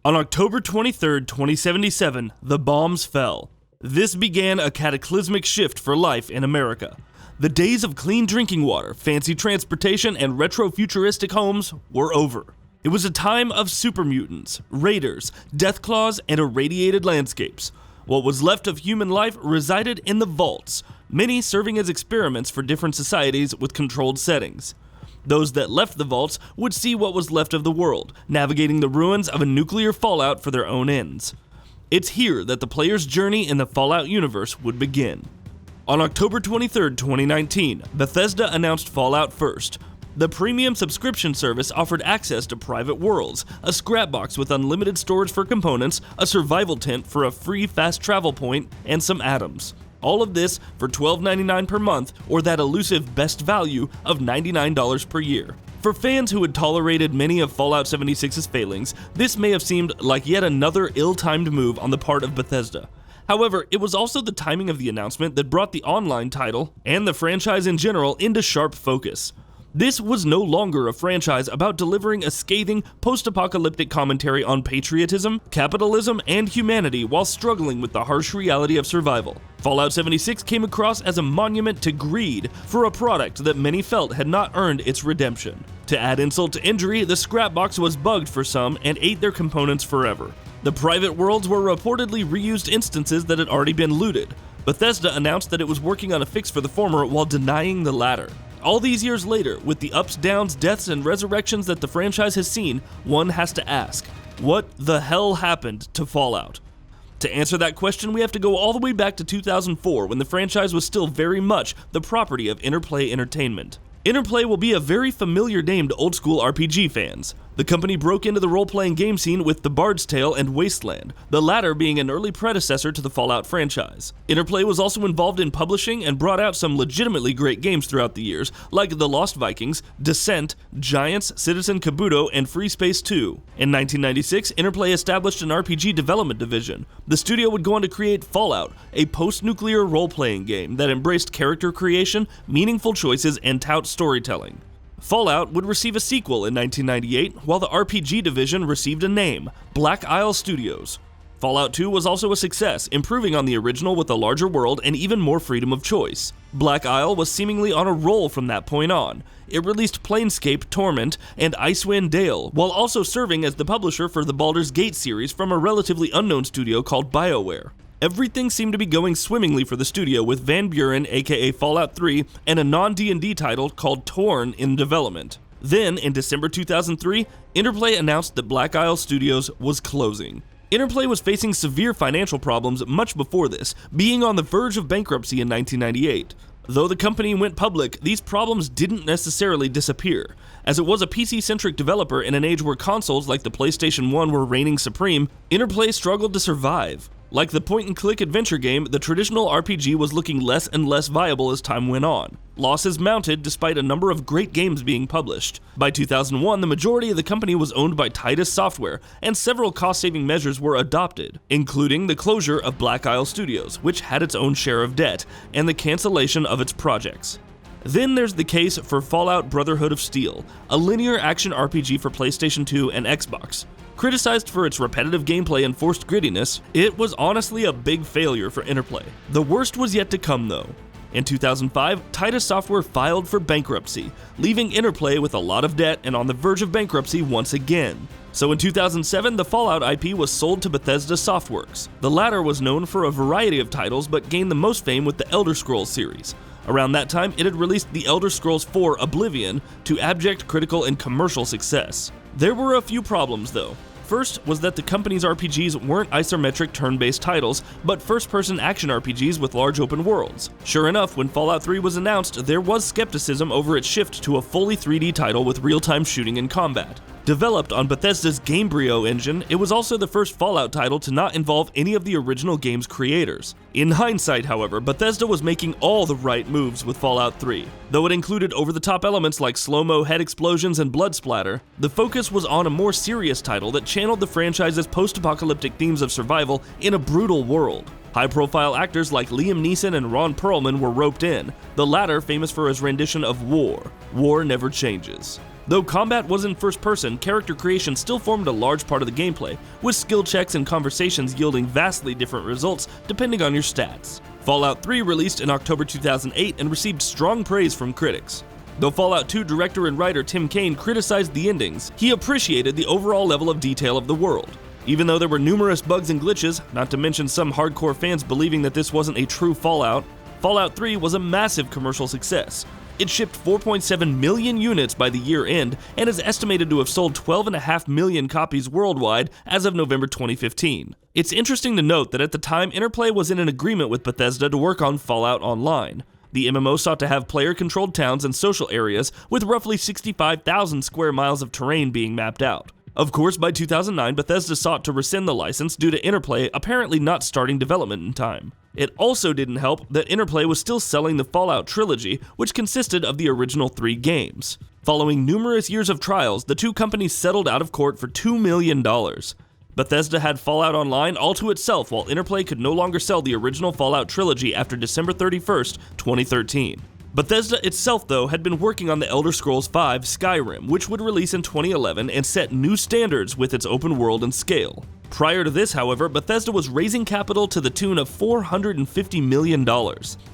On October 23, 2077, the bombs fell. This began a cataclysmic shift for life in America. The days of clean drinking water, fancy transportation, and retro-futuristic homes were over. It was a time of super mutants, raiders, deathclaws, and irradiated landscapes. What was left of human life resided in the vaults, many serving as experiments for different societies with controlled settings. Those that left the vaults would see what was left of the world, navigating the ruins of a nuclear fallout for their own ends. It's here that the player's journey in the Fallout universe would begin. On October 23, 2019, Bethesda announced Fallout First. The premium subscription service offered access to private worlds, a scrapbox with unlimited storage for components, a survival tent for a free fast travel point, and some atoms. All of this for $12.99 per month, or that elusive best value of $99 per year. For fans who had tolerated many of Fallout 76's failings, this may have seemed like yet another ill-timed move on the part of Bethesda. However, it was also the timing of the announcement that brought the online title, and the franchise in general, into sharp focus. This was no longer a franchise about delivering a scathing, post-apocalyptic commentary on patriotism, capitalism, and humanity while struggling with the harsh reality of survival. Fallout 76 came across as a monument to greed for a product that many felt had not earned its redemption. To add insult to injury, the scrapbox was bugged for some and ate their components forever. The private worlds were reportedly reused instances that had already been looted. Bethesda announced that it was working on a fix for the former while denying the latter. All these years later, with the ups, downs, deaths, and resurrections that the franchise has seen, one has to ask, what the hell happened to Fallout? To answer that question, we have to go all the way back to 2004, when the franchise was still very much the property of Interplay Entertainment. Interplay will be a very familiar name to old-school RPG fans. The company broke into the role-playing game scene with The Bard's Tale and Wasteland, the latter being an early predecessor to the Fallout franchise. Interplay was also involved in publishing and brought out some legitimately great games throughout the years, like The Lost Vikings, Descent, Giants, Citizen Kabuto, and Free Space 2. In 1996, Interplay established an RPG development division. The studio would go on to create Fallout, a post-nuclear role-playing game that embraced character creation, meaningful choices, and tout storytelling. Fallout would receive a sequel in 1998, while the RPG division received a name, Black Isle Studios. Fallout 2 was also a success, improving on the original with a larger world and even more freedom of choice. Black Isle was seemingly on a roll from that point on. It released Planescape, Torment, and Icewind Dale, while also serving as the publisher for the Baldur's Gate series from a relatively unknown studio called BioWare. Everything seemed to be going swimmingly for the studio, with Van Buren, aka Fallout 3, and a non-D&D title called Torn in development. Then, in December 2003, Interplay announced that Black Isle Studios was closing. Interplay was facing severe financial problems much before this, being on the verge of bankruptcy in 1998. Though the company went public, these problems didn't necessarily disappear. As it was a PC-centric developer in an age where consoles like the PlayStation 1 were reigning supreme, Interplay struggled to survive. Like the point-and-click adventure game, the traditional RPG was looking less and less viable as time went on. Losses mounted despite a number of great games being published. By 2001, the majority of the company was owned by Titus Software, and several cost-saving measures were adopted, including the closure of Black Isle Studios, which had its own share of debt, and the cancellation of its projects. Then there's the case for Fallout Brotherhood of Steel, a linear action RPG for PlayStation 2 and Xbox. Criticized for its repetitive gameplay and forced grittiness, it was honestly a big failure for Interplay. The worst was yet to come though. In 2005, Titus Software filed for bankruptcy, leaving Interplay with a lot of debt and on the verge of bankruptcy once again. So in 2007, the Fallout IP was sold to Bethesda Softworks. The latter was known for a variety of titles but gained the most fame with the Elder Scrolls series. Around that time, it had released The Elder Scrolls IV Oblivion to abject critical and commercial success. There were a few problems though. First was that the company's RPGs weren't isometric turn-based titles, but first-person action RPGs with large open worlds. Sure enough, when Fallout 3 was announced, there was skepticism over its shift to a fully 3D title with real-time shooting and combat. Developed on Bethesda's Gamebryo engine, it was also the first Fallout title to not involve any of the original game's creators. In hindsight, however, Bethesda was making all the right moves with Fallout 3. Though it included over-the-top elements like slow-mo head explosions and blood splatter, the focus was on a more serious title that channeled the franchise's post-apocalyptic themes of survival in a brutal world. High-profile actors like Liam Neeson and Ron Perlman were roped in, the latter famous for his rendition of War. War Never Changes. Though combat was in first person, character creation still formed a large part of the gameplay, with skill checks and conversations yielding vastly different results depending on your stats. Fallout 3 released in October 2008 and received strong praise from critics. Though Fallout 2 director and writer Tim Kaine criticized the endings, he appreciated the overall level of detail of the world. Even though there were numerous bugs and glitches, not to mention some hardcore fans believing that this wasn't a true Fallout, Fallout 3 was a massive commercial success. It shipped 4.7 million units by the year end and is estimated to have sold 12.5 million copies worldwide as of November 2015. It's interesting to note that at the time, Interplay was in an agreement with Bethesda to work on Fallout Online. The MMO sought to have player-controlled towns and social areas with roughly 65,000 square miles of terrain being mapped out. Of course, by 2009, Bethesda sought to rescind the license due to Interplay apparently not starting development in time. It also didn't help that Interplay was still selling the Fallout trilogy, which consisted of the original 3 games. Following numerous years of trials, the two companies settled out of court for $2 million. Bethesda had Fallout Online all to itself, while Interplay could no longer sell the original Fallout trilogy after December 31st, 2013. Bethesda itself, though, had been working on the Elder Scrolls V Skyrim, which would release in 2011 and set new standards with its open world and scale. Prior to this, however, Bethesda was raising capital to the tune of $450 million.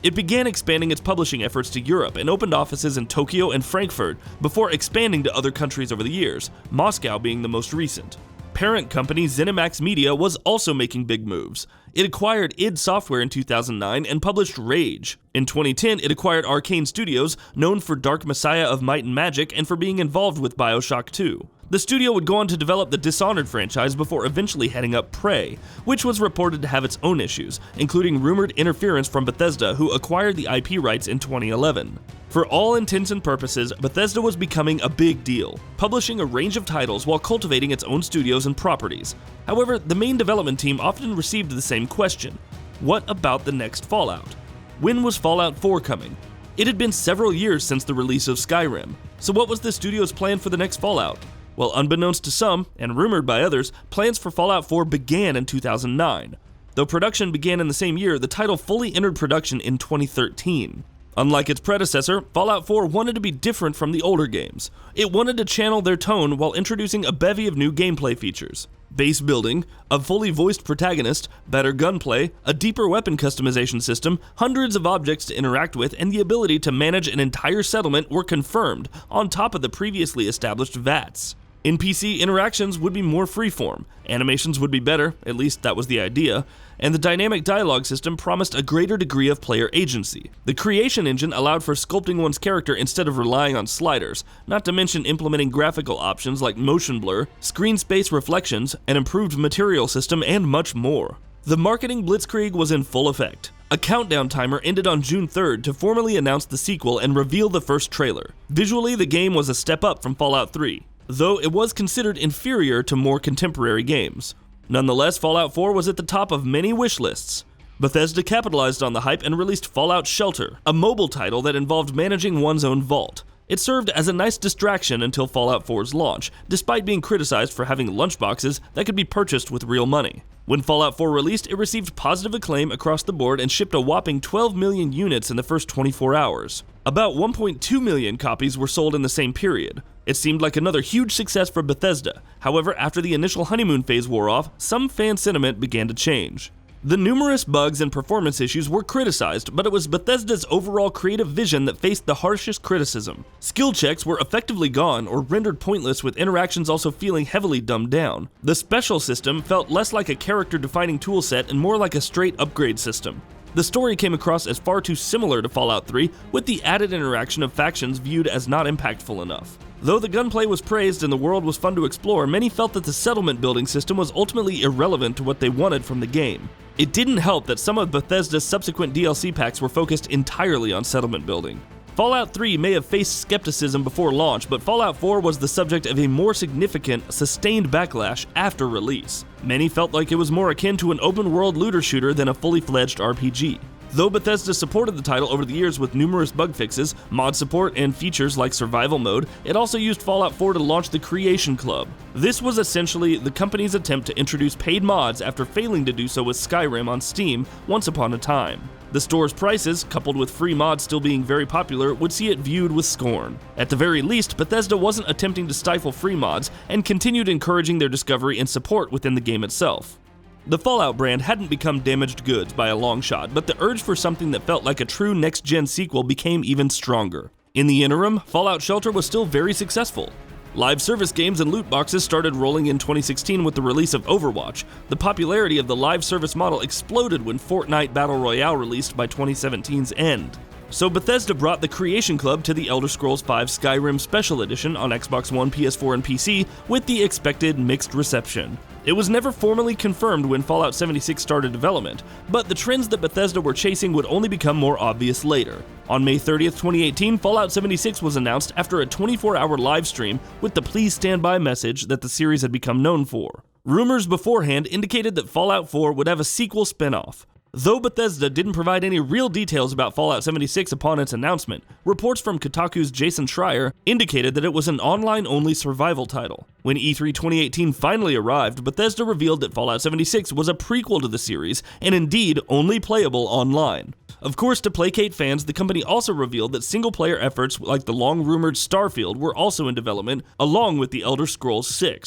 It began expanding its publishing efforts to Europe and opened offices in Tokyo and Frankfurt before expanding to other countries over the years, Moscow being the most recent. Parent company ZeniMax Media was also making big moves. It acquired id Software in 2009 and published Rage. In 2010, it acquired Arcane Studios, known for Dark Messiah of Might and Magic and for being involved with BioShock 2. The studio would go on to develop the Dishonored franchise before eventually heading up Prey, which was reported to have its own issues, including rumored interference from Bethesda, who acquired the IP rights in 2011. For all intents and purposes, Bethesda was becoming a big deal, publishing a range of titles while cultivating its own studios and properties. However, the main development team often received the same question: what about the next Fallout? When was Fallout 4 coming? It had been several years since the release of Skyrim, so what was the studio's plan for the next Fallout? Well, unbeknownst to some, and rumored by others, plans for Fallout 4 began in 2009. Though production began in the same year, the title fully entered production in 2013. Unlike its predecessor, Fallout 4 wanted to be different from the older games. It wanted to channel their tone while introducing a bevy of new gameplay features: base building, a fully voiced protagonist, better gunplay, a deeper weapon customization system, hundreds of objects to interact with, and the ability to manage an entire settlement were confirmed on top of the previously established VATs. NPC interactions would be more freeform, animations would be better, at least that was the idea, and the dynamic dialogue system promised a greater degree of player agency. The creation engine allowed for sculpting one's character instead of relying on sliders, not to mention implementing graphical options like motion blur, screen space reflections, an improved material system, and much more. The marketing blitzkrieg was in full effect. A countdown timer ended on June 3rd to formally announce the sequel and reveal the first trailer. Visually, the game was a step up from Fallout 3. Though it was considered inferior to more contemporary games. Nonetheless, Fallout 4 was at the top of many wish lists. Bethesda capitalized on the hype and released Fallout Shelter, a mobile title that involved managing one's own vault. It served as a nice distraction until Fallout 4's launch, despite being criticized for having lunchboxes that could be purchased with real money. When Fallout 4 released, it received positive acclaim across the board and shipped a whopping 12 million units in the first 24 hours. About 1.2 million copies were sold in the same period. It seemed like another huge success for Bethesda. However, after the initial honeymoon phase wore off, some fan sentiment began to change. The numerous bugs and performance issues were criticized, but it was Bethesda's overall creative vision that faced the harshest criticism. Skill checks were effectively gone or rendered pointless, with interactions also feeling heavily dumbed down. The special system felt less like a character-defining toolset and more like a straight upgrade system. The story came across as far too similar to Fallout 3, with the added interaction of factions viewed as not impactful enough. Though the gunplay was praised and the world was fun to explore, many felt that the settlement building system was ultimately irrelevant to what they wanted from the game. It didn't help that some of Bethesda's subsequent DLC packs were focused entirely on settlement building. Fallout 3 may have faced skepticism before launch, but Fallout 4 was the subject of a more significant, sustained backlash after release. Many felt like it was more akin to an open-world looter shooter than a fully fledged RPG. Though Bethesda supported the title over the years with numerous bug fixes, mod support, and features like survival mode, it also used Fallout 4 to launch the Creation Club. This was essentially the company's attempt to introduce paid mods after failing to do so with Skyrim on Steam once upon a time. The store's prices, coupled with free mods still being very popular, would see it viewed with scorn. At the very least, Bethesda wasn't attempting to stifle free mods and continued encouraging their discovery and support within the game itself. The Fallout brand hadn't become damaged goods by a long shot, but the urge for something that felt like a true next-gen sequel became even stronger. In the interim, Fallout Shelter was still very successful. Live service games and loot boxes started rolling in 2016 with the release of Overwatch. The popularity of the live service model exploded when Fortnite Battle Royale released by 2017's end. So Bethesda brought the Creation Club to the Elder Scrolls V Skyrim Special Edition on Xbox One, PS4, and PC with the expected mixed reception. It was never formally confirmed when Fallout 76 started development, but the trends that Bethesda were chasing would only become more obvious later. On May 30th, 2018, Fallout 76 was announced after a 24-hour live stream with the "Please stand by" message that the series had become known for. Rumors beforehand indicated that Fallout 4 would have a sequel spin-off. Though Bethesda didn't provide any real details about Fallout 76 upon its announcement, reports from Kotaku's Jason Schreier indicated that it was an online-only survival title. When E3 2018 finally arrived, Bethesda revealed that Fallout 76 was a prequel to the series, and indeed only playable online. Of course, to placate fans, the company also revealed that single-player efforts like the long-rumored Starfield were also in development, along with the Elder Scrolls VI.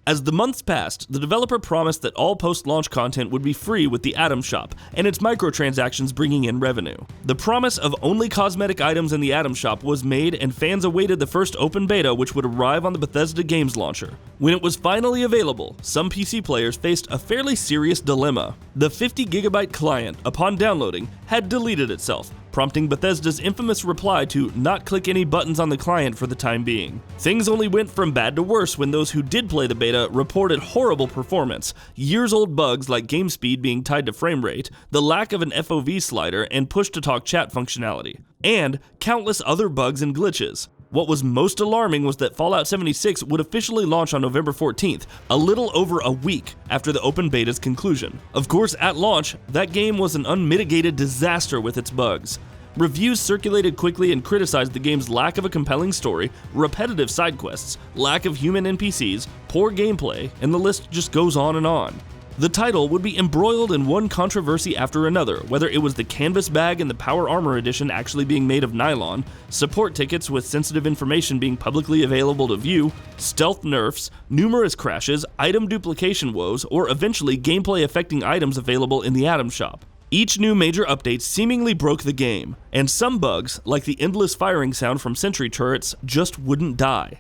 As the months passed, the developer promised that all post-launch content would be free with the Atom Shop, and its microtransactions bringing in revenue. The promise of only cosmetic items in the Atom Shop was made, and fans awaited the first open beta, which would arrive on the Bethesda Games launcher. When it was finally available, some PC players faced a fairly serious dilemma. The 50GB client, upon downloading, had deleted itself, prompting Bethesda's infamous reply to not click any buttons on the client for the time being. Things only went from bad to worse when those who did play the beta reported horrible performance, years-old bugs like game speed being tied to frame rate, the lack of an FOV slider and push-to-talk chat functionality, and countless other bugs and glitches. What was most alarming was that Fallout 76 would officially launch on November 14th, a little over a week after the open beta's conclusion. Of course, at launch, that game was an unmitigated disaster with its bugs. Reviews circulated quickly and criticized the game's lack of a compelling story, repetitive side quests, lack of human NPCs, poor gameplay, and the list just goes on and on. The title would be embroiled in one controversy after another, whether it was the canvas bag in the Power Armor Edition actually being made of nylon, support tickets with sensitive information being publicly available to view, stealth nerfs, numerous crashes, item duplication woes, or eventually gameplay affecting items available in the Atom Shop. Each new major update seemingly broke the game, and some bugs, like the endless firing sound from sentry turrets, just wouldn't die.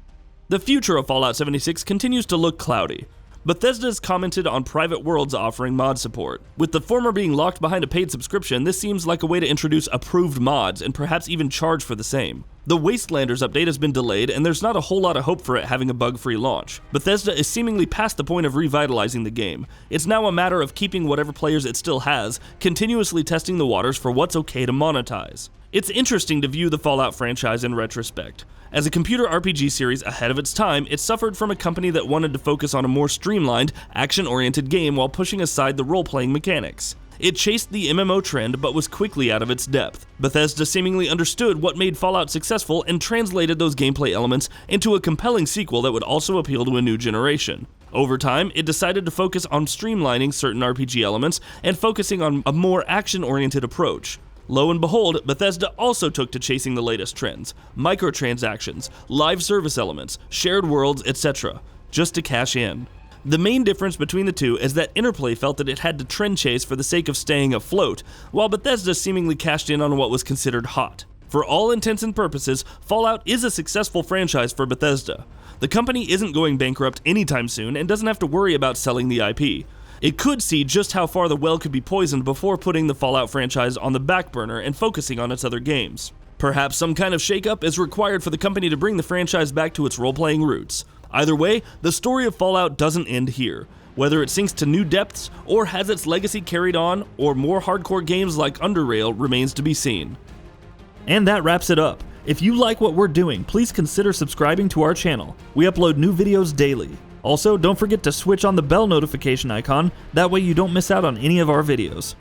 The future of Fallout 76 continues to look cloudy. Bethesda has commented on private worlds offering mod support. With the former being locked behind a paid subscription, this seems like a way to introduce approved mods and perhaps even charge for the same. The Wastelanders update has been delayed, and there's not a whole lot of hope for it having a bug-free launch. Bethesda is seemingly past the point of revitalizing the game. It's now a matter of keeping whatever players it still has, continuously testing the waters for what's okay to monetize. It's interesting to view the Fallout franchise in retrospect. As a computer RPG series ahead of its time, it suffered from a company that wanted to focus on a more streamlined, action-oriented game while pushing aside the role-playing mechanics. It chased the MMO trend but was quickly out of its depth. Bethesda seemingly understood what made Fallout successful and translated those gameplay elements into a compelling sequel that would also appeal to a new generation. Over time, it decided to focus on streamlining certain RPG elements and focusing on a more action-oriented approach. Lo and behold, Bethesda also took to chasing the latest trends, microtransactions, live service elements, shared worlds, etc., just to cash in. The main difference between the two is that Interplay felt that it had to trend chase for the sake of staying afloat, while Bethesda seemingly cashed in on what was considered hot. For all intents and purposes, Fallout is a successful franchise for Bethesda. The company isn't going bankrupt anytime soon and doesn't have to worry about selling the IP. It could see just how far the well could be poisoned before putting the Fallout franchise on the back burner and focusing on its other games. Perhaps some kind of shakeup is required for the company to bring the franchise back to its role-playing roots. Either way, the story of Fallout doesn't end here. Whether it sinks to new depths, or has its legacy carried on, or more hardcore games like Underrail remains to be seen. And that wraps it up. If you like what we're doing, please consider subscribing to our channel. We upload new videos daily. Also, don't forget to switch on the bell notification icon, that way you don't miss out on any of our videos.